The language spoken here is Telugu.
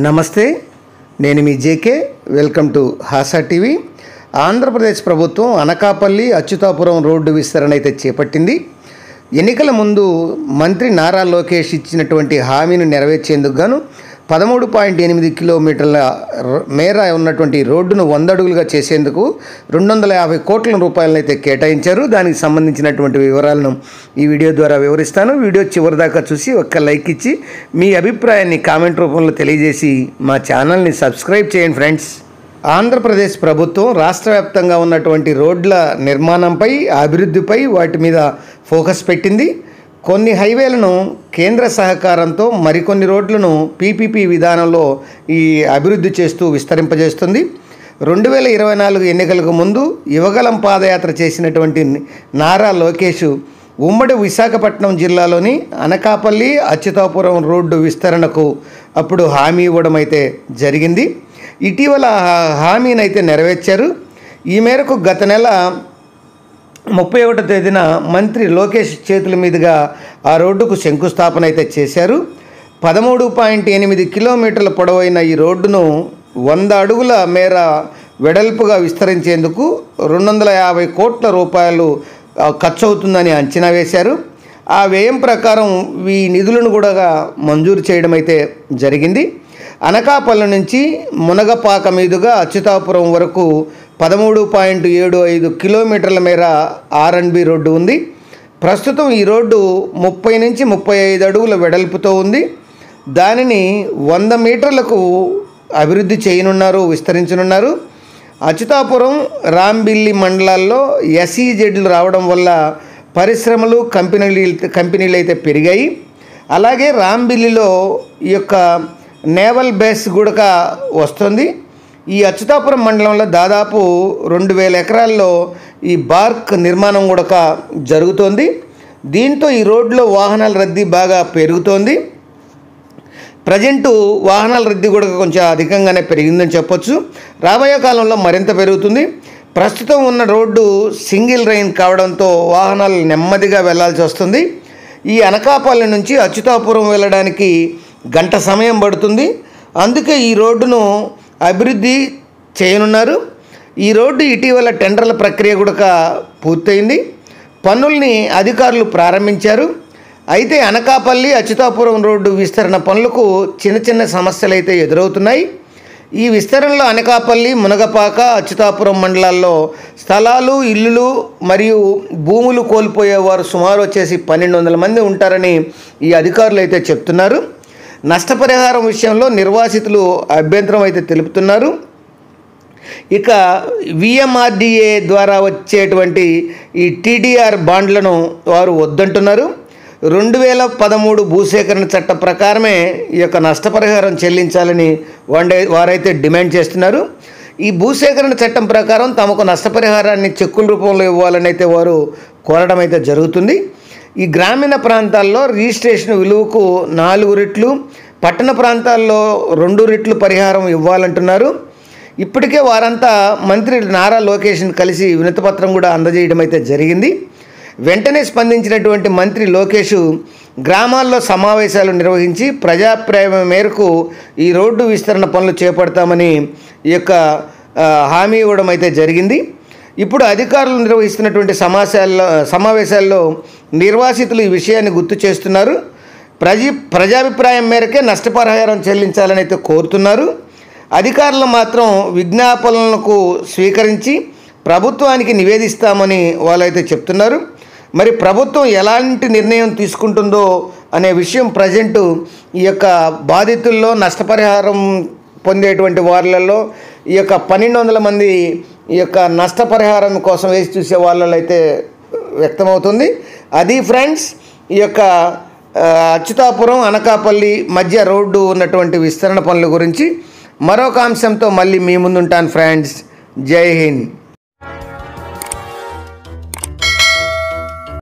నమస్తే, నేను మీ JK. Welcome to Hasa TV. Andhra Pradesh ప్రభుత్వం అనకాపల్లి అచ్యుతాపురం రోడ్డు విస్తరణ అయితే చేపట్టింది. ఎన్నికల ముందు మంత్రి నారా లోకేష్ ఇచ్చినటువంటి హామీని నెరవేర్చేందుకు గాను 13.8 కిలోమీటర్ల మేర ఉన్నటువంటి రోడ్డును 100 అడుగులుగా చేసేందుకు 250 కోట్ల రూపాయలను అయితే కేటాయించారు. దానికి సంబంధించినటువంటి వివరాలను ఈ వీడియో ద్వారా వివరిస్తాను. వీడియో చివరి దాకా చూసి ఒక్క లైక్ ఇచ్చి మీ అభిప్రాయాన్ని కామెంట్ రూపంలో తెలియజేసి మా ఛానల్ని సబ్స్క్రైబ్ చేయండి ఫ్రెండ్స్. ఆంధ్రప్రదేశ్ ప్రభుత్వం రాష్ట్ర వ్యాప్తంగా ఉన్నటువంటి రోడ్ల నిర్మాణంపై, అభివృద్ధిపై వాటి మీద ఫోకస్ పెట్టింది. కొన్ని హైవేలను కేంద్ర సహకారంతో, మరికొన్ని రోడ్లను పీపీపీ విధానంలో ఈ అభివృద్ధి చేస్తూ విస్తరింపజేస్తుంది. 2024 ఎన్నికలకు ముందు యువగలం పాదయాత్ర చేసినటువంటి నారా లోకేష్ ఉమ్మడి విశాఖపట్నం జిల్లాలోని అనకాపల్లి అచ్యుతాపురం రోడ్డు విస్తరణకు అప్పుడు హామీ ఇవ్వడం అయితే జరిగింది. ఇటీవల హామీనైతే నెరవేర్చారు. ఈ మేరకు గత నెల 31వ తేదీన మంత్రి లోకేష్ చేతుల మీదుగా ఆ రోడ్డుకు శంకుస్థాపన అయితే చేశారు. 13.8 కిలోమీటర్ల పొడవైన ఈ రోడ్డును 100 అడుగుల మేర వెడల్పుగా విస్తరించేందుకు 250 కోట్ల రూపాయలు ఖర్చు అవుతుందని అంచనా వేశారు. ఆ వ్యయం ప్రకారం ఈ నిధులను కూడా మంజూరు చేయడం అయితే జరిగింది. అనకాపల్లి నుంచి మునగపాక మీదుగా అచ్యుతాపురం వరకు 13.75 కిలోమీటర్ల మేర R&B రోడ్డు ఉంది. ప్రస్తుతం ఈ రోడ్డు 30 నుంచి 35 అడుగుల వెడల్పుతో ఉంది. దానిని 100 మీటర్లకు అభివృద్ధి చేయనున్నారు, విస్తరించనున్నారు. అచ్యుతాపురం, రాంబిల్లి మండలాల్లో SEZలు రావడం వల్ల పరిశ్రమలు, కంపెనీలు అయితే పెరిగాయి. అలాగే రాంబిల్లిలో ఈ యొక్క నేవల్ బేస్ కూడా వస్తుంది. ఈ అచ్యుతాపురం మండలంలో దాదాపు 2000 ఎకరాల్లో ఈ బార్క్ నిర్మాణం కూడా జరుగుతోంది. దీంతో ఈ రోడ్లో వాహనాల రద్దీ బాగా పెరుగుతోంది. ప్రజెంటు వాహనాల రద్దీ కూడా కొంచెం అధికంగానే పెరిగిందని చెప్పొచ్చు. రాబోయే కాలంలో మరింత పెరుగుతుంది. ప్రస్తుతం ఉన్న రోడ్డు సింగిల్ లైన్ కావడంతో వాహనాలు నెమ్మదిగా వెళ్లాల్సి వస్తుంది. ఈ అనకాపల్లి నుంచి అచ్యుతాపురం వెళ్ళడానికి గంట సమయం పడుతుంది. అందుకే ఈ రోడ్డును అభివృద్ధి చేయనున్నారు. ఈ రోడ్డు ఇటీవల టెండర్ల ప్రక్రియ కూడా పూర్తయింది. పనుల్ని అధికారులు ప్రారంభించారు. అయితే అనకాపల్లి అచ్యుతాపురం రోడ్డు విస్తరణ పనులకు చిన్న సమస్యలు అయితే ఎదురవుతున్నాయి. ఈ విస్తరణలో అనకాపల్లి, మునగపాక, అచ్యుతాపురం మండలాల్లో స్థలాలు, ఇల్లులు మరియు భూములు కోల్పోయేవారు సుమారు వచ్చేసి 1200 మంది ఉంటారని ఈ అధికారులు అయితే చెప్తున్నారు. నష్టపరిహారం విషయంలో నిర్వాసితులు అభ్యంతరం అయితే తెలుపుతున్నారు. ఇక VMRDA ద్వారా వచ్చేటువంటి ఈ TDR బాండ్లను వారు వద్దంటున్నారు. 2013 భూసేకరణ చట్ట ప్రకారమే ఈ యొక్క నష్టపరిహారం చెల్లించాలని వారైతే డిమాండ్ చేస్తున్నారు. ఈ భూసేకరణ చట్టం ప్రకారం తమకు నష్టపరిహారాన్ని చెక్కుల రూపంలో ఇవ్వాలని అయితే వారు కోరడం అయితే జరుగుతుంది. ఈ గ్రామీణ ప్రాంతాల్లో రిజిస్ట్రేషన్ విలువకు 4 రెట్లు, పట్టణ ప్రాంతాల్లో 2 రెట్లు పరిహారం ఇవ్వాలంటున్నారు. ఇప్పటికే వారంతా మంత్రి నారా లోకేష్ని కలిసి వినతిపత్రం కూడా అందజేయడం అయితే జరిగింది. వెంటనే స్పందించినటువంటి మంత్రి లోకేష్ గ్రామాల్లో సమావేశాలు నిర్వహించి ప్రజాప్రాయం మేరకు ఈ రోడ్డు విస్తరణ పనులు చేపడతామని ఈ యొక్క హామీ ఇవ్వడం అయితే జరిగింది. ఇప్పుడు అధికారులు నిర్వహిస్తున్నటువంటి సమావేశాల్లో నిర్వాసితులు ఈ విషయాన్ని గుర్తు చేస్తున్నారు. ప్రజాభిప్రాయం మేరకే నష్టపరిహారం చెల్లించాలని అయితే కోరుతున్నారు. అధికారులు మాత్రం విజ్ఞాపనలకు స్వీకరించి ప్రభుత్వానికి నివేదిస్తామని వాళ్ళైతే చెప్తున్నారు. మరి ప్రభుత్వం ఎలాంటి నిర్ణయం తీసుకుంటుందో అనే విషయం ప్రజెంటు ఈ యొక్క బాధితుల్లో, నష్టపరిహారం పొందేటువంటి వారిలలో ఈ యొక్క 1200 మంది ఈ యొక్క నష్టపరిహారం కోసం వేసి చూసే వాళ్ళలో అయితే వ్యక్తమవుతుంది. అది ఫ్రెండ్స్, ఈ యొక్క అచ్యుతాపురం, అనకాపల్లి మధ్య రోడ్డు ఉన్నటువంటి విస్తరణ పనుల గురించి. మరొక అంశంతో మళ్ళీ మీ ముందుంటాను ఫ్రెండ్స్. జై హింద్.